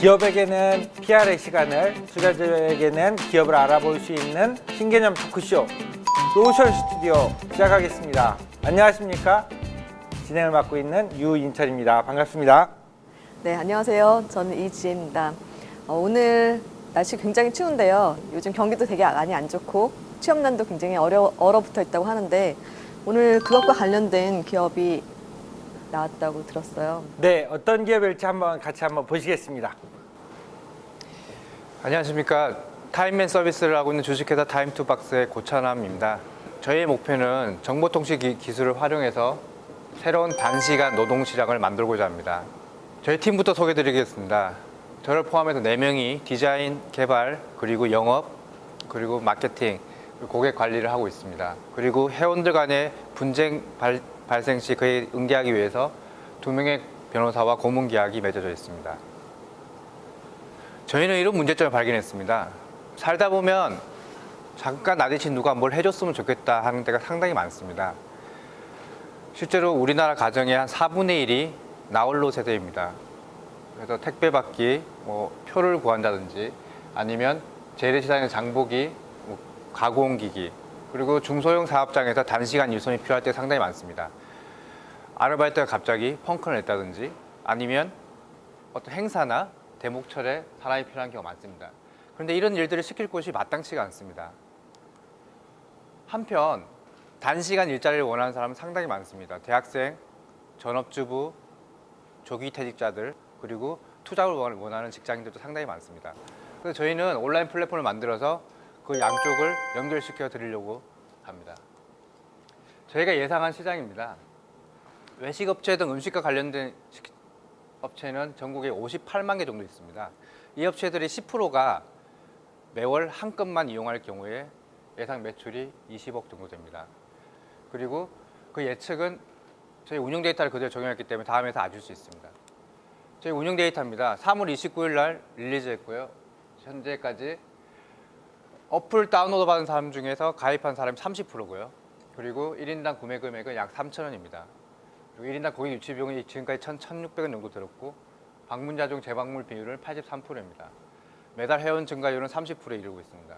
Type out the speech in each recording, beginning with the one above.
기업에게는 PR의 시간을, 투자자에게는 기업을 알아볼 수 있는 신개념 토크쇼 노션 스튜디오 시작하겠습니다. 안녕하십니까? 진행을 맡고 있는 유인철입니다. 반갑습니다. 네, 안녕하세요. 저는 이지혜입니다. 오늘 날씨 굉장히 추운데요. 요즘 경기도 되게 많이 안 좋고 취업난도 굉장히 얼어붙어 있다고 하는데 오늘 그것과 관련된 기업이 나왔다고 들었어요. 네, 어떤 기업일지 같이 한번 보시겠습니다. 안녕하십니까. 타임맨 서비스를 하고 있는 주식회사 타임투박스의 고찬함입니다. 저희의 목표는 정보통신 기술을 활용해서 새로운 단시간 노동시장을 만들고자 합니다. 저희 팀부터 소개드리겠습니다. 저를 포함해서 4명이 디자인, 개발, 그리고 영업, 그리고 마케팅, 그리고 고객 관리를 하고 있습니다. 그리고 회원들 간의 분쟁 발생 시 그에 응대하기 위해서 2명의 변호사와 고문 계약이 맺어져 있습니다. 저희는 이런 문제점을 발견했습니다. 살다 보면 잠깐 나 대신 누가 뭘 해줬으면 좋겠다 하는 데가 상당히 많습니다. 실제로 우리나라 가정의 한 4분의 1이 나홀로 세대입니다. 그래서 택배 받기, 표를 구한다든지 아니면 재래시장의 장보기, 가공기기, 그리고 중소형 사업장에서 단시간 일손이 필요할 때가 상당히 많습니다. 아르바이트가 갑자기 펑크를 냈다든지 아니면 어떤 행사나 대목철에 사람이 필요한 경우가 많습니다. 그런데 이런 일들을 시킬 곳이 마땅치가 않습니다. 한편 단시간 일자리를 원하는 사람은 상당히 많습니다. 대학생, 전업주부, 조기퇴직자들, 그리고 투잡을 원하는 직장인들도 상당히 많습니다. 그래서 저희는 온라인 플랫폼을 만들어서 그 양쪽을 연결시켜 드리려고 합니다. 저희가 예상한 시장입니다. 외식업체 등 음식과 관련된 업체는 전국에 58만 개 정도 있습니다. 이 업체들이 10%가 매월 한 건만 이용할 경우에 예상 매출이 20억 정도 됩니다. 그리고 그 예측은 저희 운영 데이터를 그대로 적용했기 때문에 다음에서 아실 수 있습니다. 저희 운영 데이터입니다. 3월 29일 날 릴리즈했고요. 현재까지 어플 다운로드 받은 사람 중에서 가입한 사람이 30%고요. 그리고 1인당 구매 금액은 약 3,000원입니다. 그리고 1인당 고객 유치 비용이 지금까지 1,600원 정도 들었고 방문자 중 재방문 비율은 83%입니다. 매달 회원 증가율은 30%에 이르고 있습니다.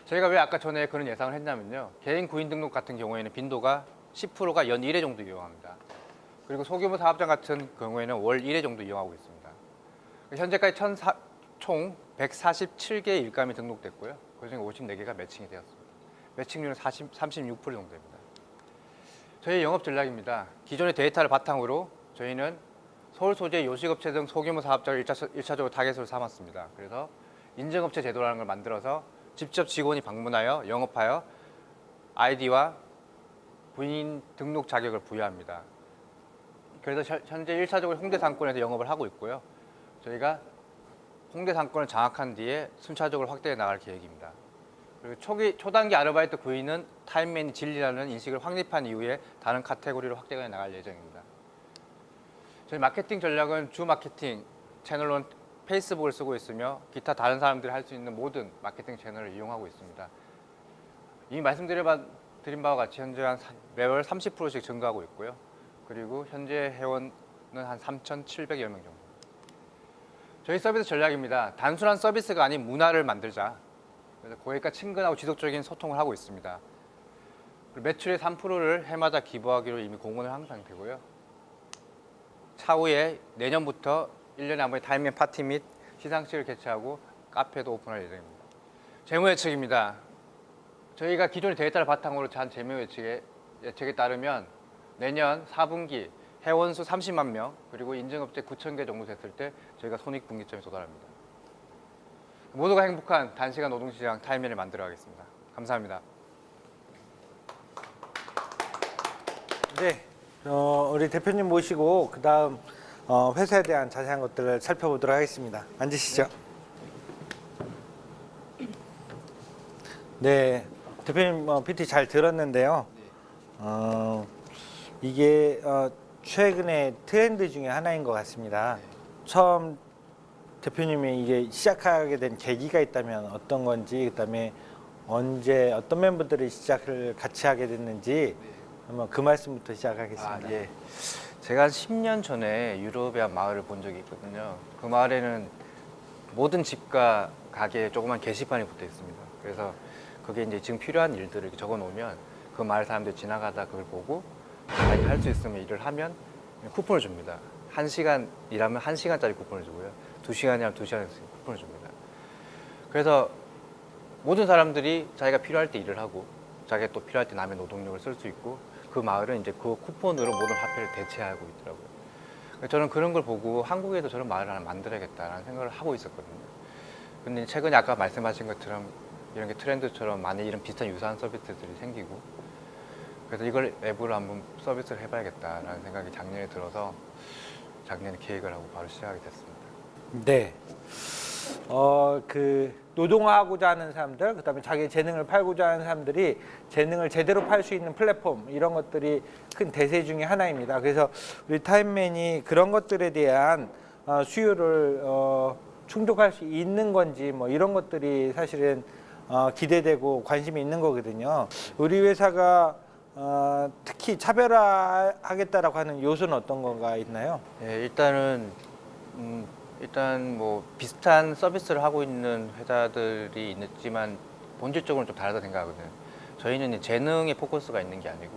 저희가 왜 아까 전에 그런 예상을 했냐면요. 개인 구인 등록 같은 경우에는 빈도가 10%가 연 1회 정도 이용합니다. 그리고 소규모 사업장 같은 경우에는 월 1회 정도 이용하고 있습니다. 현재까지 총 147개의 일감이 등록됐고요. 그중에 54개가 매칭이 되었습니다. 매칭률은 36% 정도 됩니다. 저희 영업 전략입니다. 기존의 데이터를 바탕으로 저희는 서울 소재 요식업체 등 소규모 사업장을 1차적으로 타겟으로 삼았습니다. 그래서 인증업체 제도라는 걸 만들어서 직접 직원이 방문하여 영업하여 아이디와 부인 등록 자격을 부여합니다. 그래서 현재 1차적으로 홍대 상권에서 영업을 하고 있고요. 저희가 홍대 상권을 장악한 뒤에 순차적으로 확대해 나갈 계획입니다. 그리고 초단기 아르바이트 구인은 타임맨이 진리라는 인식을 확립한 이후에 다른 카테고리로 확대해 나갈 예정입니다. 저희 마케팅 전략은 주 마케팅 채널로는 페이스북을 쓰고 있으며 기타 다른 사람들이 할 수 있는 모든 마케팅 채널을 이용하고 있습니다. 이미 말씀드린 바와 같이 현재 매월 30%씩 증가하고 있고요. 그리고 현재 회원은 한 3,700여 명 정도. 저희 서비스 전략입니다. 단순한 서비스가 아닌 문화를 만들자. 그래서 고객과 친근하고 지속적인 소통을 하고 있습니다. 매출의 3%를 해마다 기부하기로 이미 공언을 한 상태고요. 차후에 내년부터 1년에 한 번의 타임맨 파티 및 시상식을 개최하고 카페도 오픈할 예정입니다. 재무 예측입니다. 저희가 기존의 데이터를 바탕으로 한 재무 예측에 따르면 내년 4분기 회원수 30만 명 그리고 인증업체 9,000개 정도 됐을 때 저희가 손익분기점에 도달합니다. 모두가 행복한 단시간 노동시장 타임맨을 만들어 가겠습니다. 감사합니다. 네, 우리 대표님 모시고 그 다음 회사에 대한 자세한 것들을 살펴보도록 하겠습니다. 앉으시죠. 네, 대표님 PT 잘 들었는데요. 이게 최근의 트렌드 중에 하나인 것 같습니다. 처음 대표님이 이게 시작하게 된 계기가 있다면 어떤 건지, 그다음에 언제 어떤 멤버들이 시작을 같이 하게 됐는지 한번 그 말씀부터 시작하겠습니다. 예. 제가 한 10년 전에 유럽의 한 마을을 본 적이 있거든요. 그 마을에는 모든 집과 가게에 조그만 게시판이 붙어 있습니다. 그래서 그게 이제 지금 필요한 일들을 이렇게 적어 놓으면 그 마을 사람들이 지나가다 그걸 보고 자기 할 수 있으면 일을 하면 쿠폰을 줍니다. 1시간 일하면 1시간짜리 쿠폰을 주고요. 2시간이라면 2시간짜리 쿠폰을 줍니다. 그래서 모든 사람들이 자기가 필요할 때 일을 하고 자기가 또 필요할 때 남의 노동력을 쓸 수 있고 그 마을은 이제 그 쿠폰으로 모든 화폐를 대체하고 있더라고요. 그래서 저는 그런 걸 보고 한국에도 저런 마을을 하나 만들어야겠다라는 생각을 하고 있었거든요. 근데 최근에 아까 말씀하신 것처럼 이런 게 트렌드처럼 많이 이런 비슷한 유사한 서비스들이 생기고 그래서 이걸 앱으로 한번 서비스를 해봐야겠다라는 생각이 작년에 들어서 작년에 계획을 하고 바로 시작하게 됐습니다. 네. 그 노동하고자 하는 사람들, 그다음에 자기 재능을 팔고자 하는 사람들이 재능을 제대로 팔 수 있는 플랫폼 이런 것들이 큰 대세 중에 하나입니다. 그래서 우리 타임맨이 그런 것들에 대한 수요를 충족할 수 있는 건지 뭐 이런 것들이 사실은 기대되고 관심이 있는 거거든요. 우리 회사가 특히 차별화하겠다라고 하는 요소는 어떤 거가 있나요? 네, 일단 뭐 비슷한 서비스를 하고 있는 회사들이 있지만 본질적으로는 좀 다르다 생각하거든요. 저희는 이제 재능에 포커스가 있는 게 아니고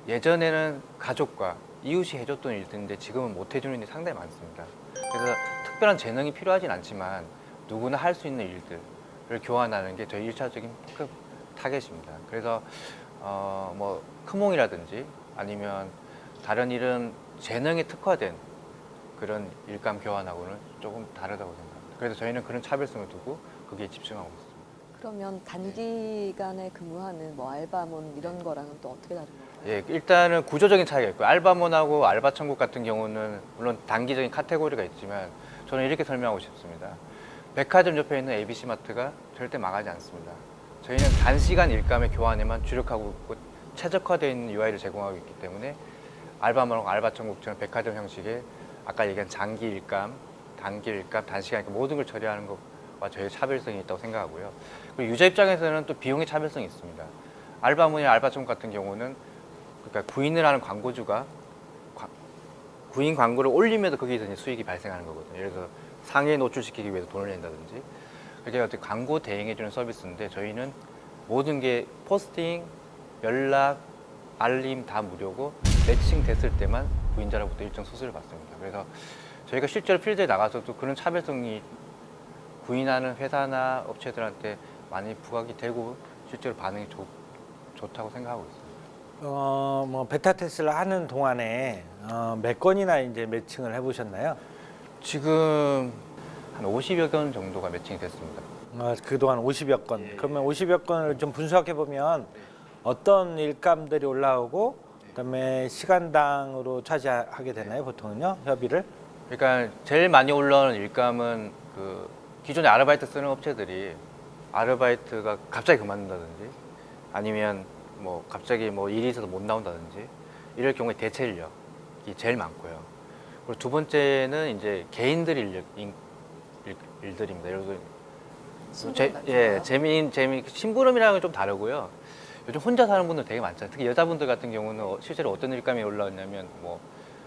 예전에는 가족과 이웃이 해줬던 일들인데 지금은 못 해주는 일이 상당히 많습니다. 그래서 특별한 재능이 필요하진 않지만 누구나 할 수 있는 일들을 교환하는 게 저희 1차적인 타겟입니다. 그래서 뭐 크몽이라든지 아니면 다른 일은 재능에 특화된 그런 일감 교환하고는 조금 다르다고 생각합니다. 그래서 저희는 그런 차별성을 두고 거기에 집중하고 있습니다. 그러면 단기간에 근무하는 뭐 알바몬 이런 거랑은 또 어떻게 다른 건가요? 예, 일단은 구조적인 차이가 있고요. 알바몬하고 알바천국 같은 경우는 물론 단기적인 카테고리가 있지만 저는 이렇게 설명하고 싶습니다. 백화점 옆에 있는 ABC마트가 절대 망하지 않습니다. 저희는 단시간 일감의 교환에만 주력하고 있고 최적화되어 있는 UI를 제공하고 있기 때문에 알바몬하고 알바천국처럼 백화점 형식의 아까 얘기한 장기 일감, 단기 일감, 단시간 일감 모든 걸 처리하는 것과 저희의 차별성이 있다고 생각하고요. 그리고 유저 입장에서는 또 비용의 차별성이 있습니다. 알바몬이나 알바천국 같은 경우는 그러니까 구인을 하는 광고주가 구인 광고를 올리면서 거기에서 이제 수익이 발생하는 거거든요. 예를 들어서 상해에 노출시키기 위해서 돈을 낸다든지 그게 어떻게 광고 대행해주는 서비스인데 저희는 모든 게 포스팅, 연락, 알림 다 무료고 매칭 됐을 때만 구인자로부터 일정 수수료를 받습니다. 그래서 저희가 실제로 필드에 나가서도 그런 차별성이 구인하는 회사나 업체들한테 많이 부각이 되고 실제로 반응이 좋다고 생각하고 있습니다. 뭐 베타 테스트를 하는 동안에 몇 건이나 이제 매칭을 해보셨나요? 지금 한 50여 건 정도가 매칭이 됐습니다. 그동안 50여 건. 예. 그러면 50여 건을 좀 분석해 보면 어떤 일감들이 올라오고 그다음에 시간당으로 차지하게 되나요, 보통은요, 협의를? 그러니까 제일 많이 올라오는 일감은 그 기존에 아르바이트 쓰는 업체들이 아르바이트가 갑자기 그만둔다든지 아니면 뭐 갑자기 뭐 일이 있어서 못 나온다든지 이럴 경우에 대체 인력이 제일 많고요. 그리고 두 번째는 이제 개인들 일들입니다. 예를 들어 재미 심부름이랑은 좀 다르고요. 요즘 혼자 사는 분들 되게 많잖아요. 특히 여자분들 같은 경우는 실제로 어떤 일감이 올라왔냐면 뭐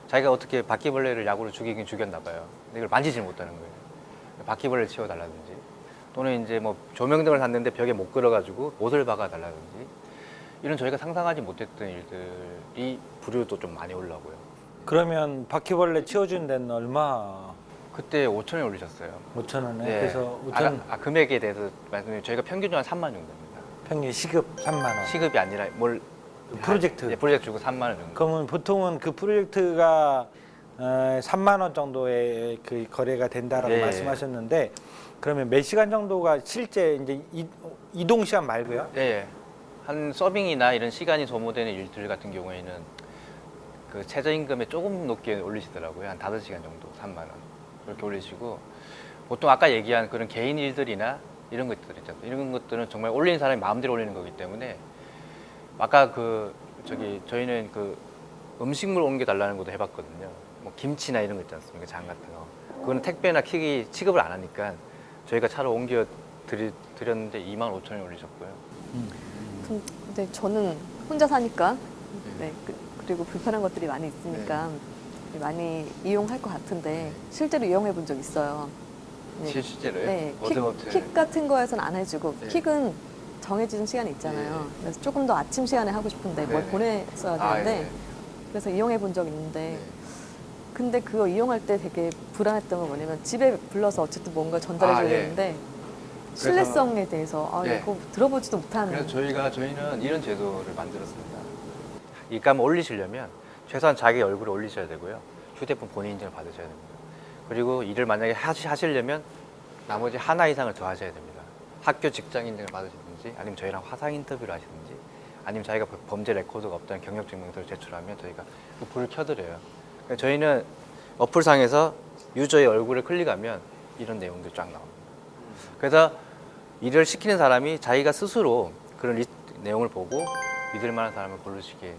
자기가 어떻게 바퀴벌레를 약으로 죽이긴 죽였나 봐요. 근데 이걸 만지질 못하는 거예요. 바퀴벌레를 치워달라든지 또는 이제 뭐 조명등을 샀는데 벽에 못 걸어가지고 못을 박아달라든지 이런 저희가 상상하지 못했던 일들이 부류도 좀 많이 올라오고요. 그러면 바퀴벌레 치워주는 데는 얼마? 그때 5,000원 올리셨어요. 5,000원에. 네. 그래서 5,000원 금액에 대해서 말씀드리면 저희가 평균적으로 한 3만 원 정도 됩니다. 평균 시급 3만 원. 시급이 아니라 뭘 프로젝트. 네, 프로젝트 주고 3만 원 정도. 그러면 보통은 그 프로젝트가 3만 원 정도의 그 거래가 된다라고 네. 말씀하셨는데 그러면 몇 시간 정도가 실제 이제 이동 시간 말고요? 네. 한 서빙이나 이런 시간이 소모되는 일들 같은 경우에는 그 최저임금에 조금 높게 올리시더라고요. 한 5시간 정도, 3만 원. 그렇게 올리시고 보통 아까 얘기한 그런 개인 일들이나 이런 것들 있잖아요. 이런 것들은 정말 올리는 사람이 마음대로 올리는 거기 때문에 아까 저희는 그 음식물 옮겨달라는 것도 해봤거든요. 뭐 김치나 이런 거 있지 않습니까? 장 같은 거. 그거는 택배나 취급을 안 하니까 저희가 차로 옮겨 드렸는데 25,000원 올리셨고요. 근데 저는 혼자 사니까 네, 그리고 불편한 것들이 많이 있으니까 많이 이용할 것 같은데 실제로 이용해 본 적 있어요. 네. 실제로요? 네, 어떤 업체? 킥 같은 거에서는 안 해주고 네. 킥은 정해진 시간이 있잖아요. 네. 그래서 조금 더 아침 시간에 하고 싶은데 뭘 네. 보냈어야 아, 되는데 예. 그래서 이용해 본 적 있는데 네. 근데 그거 이용할 때 되게 불안했던 건 뭐냐면 집에 불러서 어쨌든 뭔가 전달해 줘야 아, 예. 되는데 신뢰성에 대해서 예. 이거 들어보지도 못한 그래서 저희는 이런 제도를 만들었습니다. 일감 올리시려면 최소한 자기 얼굴을 올리셔야 되고요. 휴대폰 본인 인증을 받으셔야 됩니다. 그리고 일을 만약에 하시려면 나머지 하나 이상을 더 하셔야 됩니다. 학교 직장 인증을 받으시든지 아니면 저희랑 화상 인터뷰를 하시든지 아니면 자기가 범죄 레코드가 없다는 경력 증명서를 제출하면 저희가 그 불을 켜드려요. 그러니까 저희는 어플상에서 유저의 얼굴을 클릭하면 이런 내용들이 쫙 나옵니다. 그래서 일을 시키는 사람이 자기가 스스로 그런 내용을 보고 믿을 만한 사람을 고르시게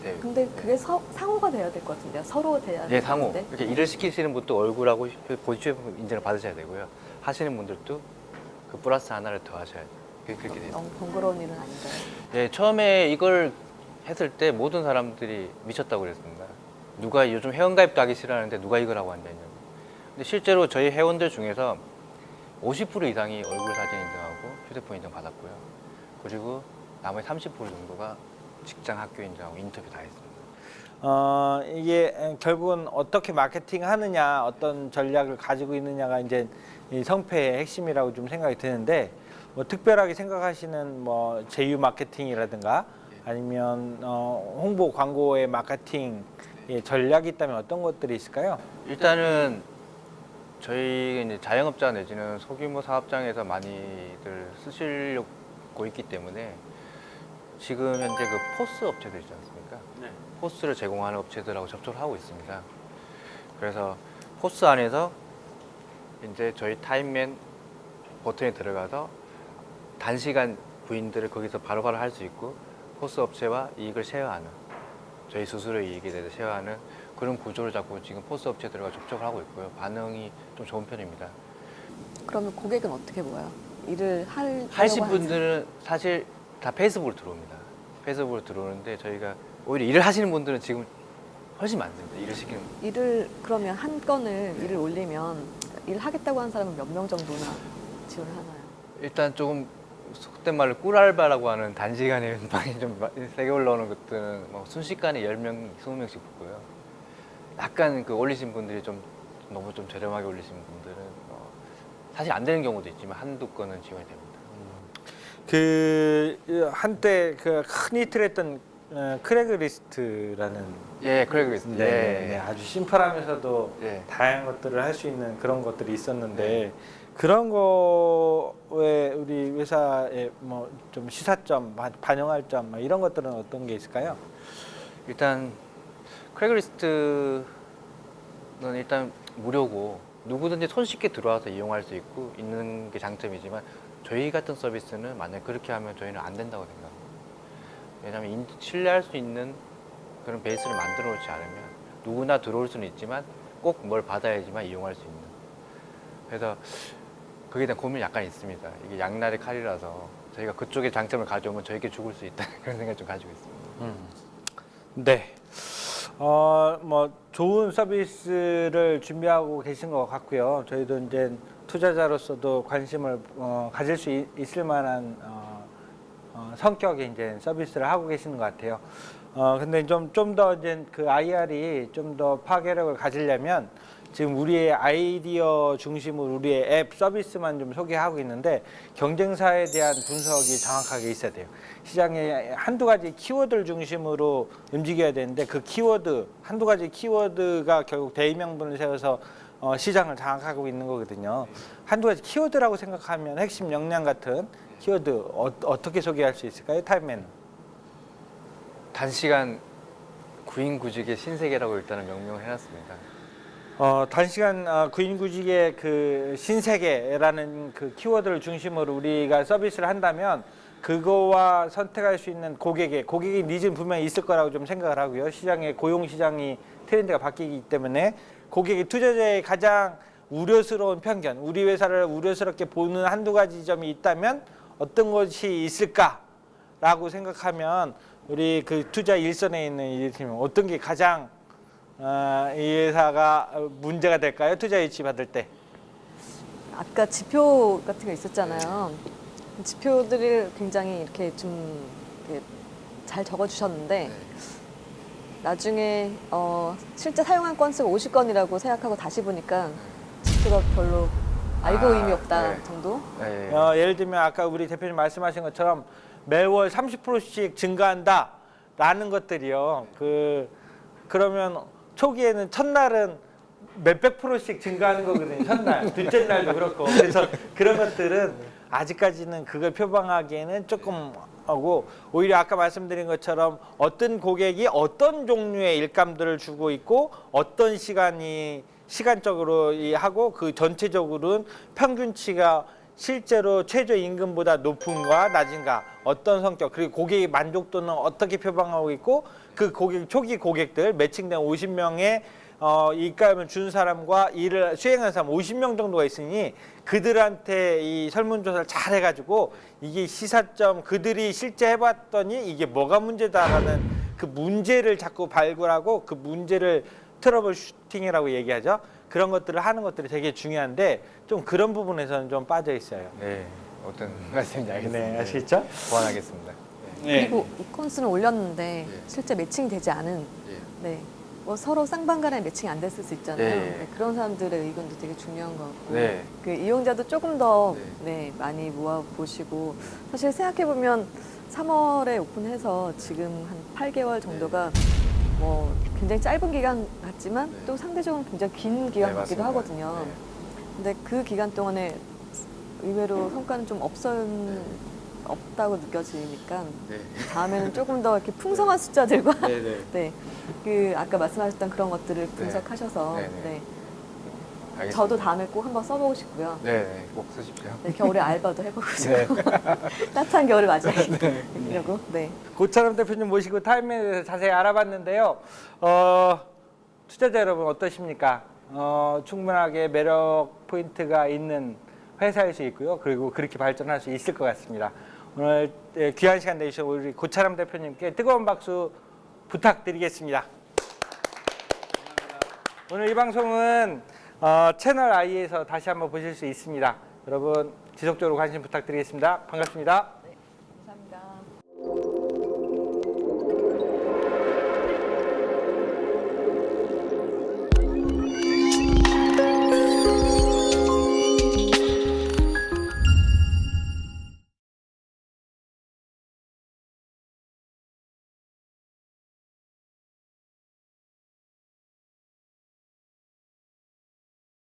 돼요. 근데 그게 상호가 돼야 될 것 같은데요. 서로 돼야 예, 될 것 상호. 같은데. 이렇게 일을 시키시는 분도 얼굴하고 보이스 인증을 받으셔야 되고요. 하시는 분들도 그 플러스 하나를 더 하셔야 돼요. 그렇게 돼 있어요. 너무 번거로운 일은 아닌가요? 예, 처음에 이걸 했을 때 모든 사람들이 미쳤다고 그랬습니다. 누가 요즘 회원가입도 하기 싫어하는데 누가 이걸 하고 앉아있냐고. 근데 실제로 저희 회원들 중에서 50% 이상이 얼굴 사진 인증하고 휴대폰 인증 받았고요. 그리고 나머지 30% 정도가 직장 학교 인증하고 인터뷰 다 했습니다. 이게 결국은 어떻게 마케팅 하느냐, 어떤 전략을 가지고 있느냐가 이제 이 성패의 핵심이라고 좀 생각이 드는데, 뭐 특별하게 생각하시는 뭐 제휴 마케팅이라든가 아니면 홍보 광고의 마케팅 전략이 있다면 어떤 것들이 있을까요? 일단은 저희 이제 자영업자 내지는 소규모 사업장에서 많이들 쓰시려고 있기 때문에 지금 현재 그 포스 업체들 있지 않습니까? 네. 포스를 제공하는 업체들하고 접촉을 하고 있습니다. 그래서 포스 안에서 이제 저희 타임맨 버튼에 들어가서 단시간 부인들을 거기서 바로바로 할 수 있고 포스 업체와 이익을 쉐어하는 저희 수수료의 이익에 대해서 쉐어하는 그런 구조를 잡고 지금 포스 업체들과 접촉을 하고 있고요. 반응이 좀 좋은 편입니다. 그러면 고객은 어떻게 보여요? 일을 하실 하려고 분들은 사실 다 페이스북으로 들어옵니다. 페이스북으로 들어오는데 저희가 오히려 일을 하시는 분들은 지금 훨씬 많습니다. 일을 시키는 분. 일을 그러면 한 건을 일을 올리면 일하겠다고 하는 사람은 몇 명 정도나 지원을 하나요? 일단 조금 속된 말로 꿀알바라고 하는 단시간에 많이 좀 세게 올라오는 것들은 뭐 순식간에 10명, 20명씩 붙고요. 약간 그 올리신 분들이 좀 너무 좀 저렴하게 올리신 분들은 사실 안 되는 경우도 있지만 한두 건은 지원이 됩니다. 그 한때 그 큰 히트를 했던 크래그리스트라는 예, 그래그리스트. 네, 아주 심플하면서도 예. 다양한 것들을 할 수 있는 그런 것들이 있었는데 그런 거에 우리 회사에 뭐 좀 시사점, 반영할 점 이런 것들은 어떤 게 있을까요? 일단 크래그리스트는 일단 무료고 누구든지 손쉽게 들어와서 이용할 수 있고 있는 게 장점이지만 저희 같은 서비스는 만약 그렇게 하면 저희는 안 된다고 생각합니다. 왜냐하면 신뢰할 수 있는 그런 베이스를 만들어 놓지 않으면 누구나 들어올 수는 있지만 꼭 뭘 받아야지만 이용할 수 있는. 그래서 그게 대한 고민이 약간 있습니다. 이게 양날의 칼이라서 저희가 그쪽에 장점을 가져오면 저에게 죽을 수 있다 그런 생각을 좀 가지고 있습니다. 네. 뭐 좋은 서비스를 준비하고 계신 것 같고요. 저희도 이제 투자자로서도 관심을 가질 수 있을 만한 성격의 이제 서비스를 하고 계시는 것 같아요. 근데 좀 더 이제 그 IR이 좀 더 파괴력을 가지려면 지금 우리의 아이디어 중심으로 우리의 앱 서비스만 좀 소개하고 있는데 경쟁사에 대한 분석이 정확하게 있어야 돼요. 시장에 한두 가지 키워드를 중심으로 움직여야 되는데 그 키워드, 한두 가지 키워드가 결국 대의명분을 세워서 시장을 장악하고 있는 거거든요. 한두 가지 키워드라고 생각하면 핵심 역량 같은 키워드 어떻게 소개할 수 있을까요? 타임맨. 단시간 구인구직의 신세계라고 일단은 명명을 해놨습니다. 단시간 구인구직의 그 신세계라는 그 키워드를 중심으로 우리가 서비스를 한다면 그거와 선택할 수 있는 고객의 니즈는 분명히 있을 거라고 좀 생각을 하고요. 시장의 고용시장이 트렌드가 바뀌기 때문에 고객의 투자자의 가장 우려스러운 편견, 우리 회사를 우려스럽게 보는 한두 가지 점이 있다면 어떤 것이 있을까라고 생각하면 우리 그 투자 일선에 있는 이 팀은 어떤 게 가장 이 회사가 문제가 될까요? 투자 유치 받을 때. 아까 지표 같은 거 있었잖아요. 지표들을 굉장히 이렇게 좀 이렇게 잘 적어주셨는데 나중에 실제 사용한 건수가 50건이라고 생각하고 다시 보니까 지표가 별로 알고 의미 없다 네. 정도? 네. 예를 들면 아까 우리 대표님 말씀하신 것처럼 매월 30%씩 증가한다라는 것들이요. 그러면 초기에는 첫날은 몇백 프로씩 증가하는 거거든요. 첫날, 둘째 날도 그렇고. 그래서 그런 것들은 아직까지는 그걸 표방하기에는 조금 하고 오히려 아까 말씀드린 것처럼 어떤 고객이 어떤 종류의 일감들을 주고 있고 어떤 시간적으로 하고 그 전체적으로는 평균치가 실제로 최저임금보다 높은가 낮은가 어떤 성격 그리고 고객의 만족도는 어떻게 표방하고 있고 그 고객 초기 고객들 매칭된 50명의 일감을 준 사람과 일을 수행한 사람 50명 정도가 있으니 그들한테 이 설문조사를 잘 해가지고 이게 시사점 그들이 실제 해봤더니 이게 뭐가 문제다라는 그 문제를 자꾸 발굴하고 그 문제를 트러블 슈팅이라고 얘기하죠. 그런 것들을 하는 것들이 되게 중요한데 좀 그런 부분에서는 좀 빠져 있어요. 네. 어떤 말씀인지 알겠습니다. 네, 아시겠죠? 보완하겠습니다. 그리고 이 건수는 올렸는데 실제 매칭이 되지 않은 네. 뭐 서로 쌍방간에 매칭이 안 됐을 수 있잖아요. 네. 네, 그런 사람들의 의견도 되게 중요한 것 같고 네. 그 이용자도 조금 더 네. 많이 모아보시고 사실 생각해보면 3월에 오픈해서 지금 한 8개월 정도가 뭐 굉장히 짧은 기간 같지만 또 상대적으로 굉장히 긴 기간 네, 같기도 맞습니다. 하거든요. 네. 근데 그 기간 동안에 의외로 성과는 좀 없다고 느껴지니까 다음에는 조금 더 이렇게 풍성한 숫자들과 네, 그 아까 말씀하셨던 그런 것들을 분석하셔서 네, 네. 네. 알겠습니다. 저도 다음에 꼭 한번 써보고 싶고요. 네, 네. 꼭 쓰십시오. 네, 겨울에 알바도 해보고 네. 싶고 따뜻한 겨울을 맞이하려고. 네. 고차람 대표님 모시고 타임에 대해서 자세히 알아봤는데요. 투자자 여러분 어떠십니까? 충분하게 매력 포인트가 있는 회사일 수 있고요. 그리고 그렇게 발전할 수 있을 것 같습니다. 오늘 귀한 시간 내주신 우리 고차람 대표님께 뜨거운 박수 부탁드리겠습니다. 오늘 이 방송은 채널 I에서 다시 한번 보실 수 있습니다. 여러분 지속적으로 관심 부탁드리겠습니다. 반갑습니다.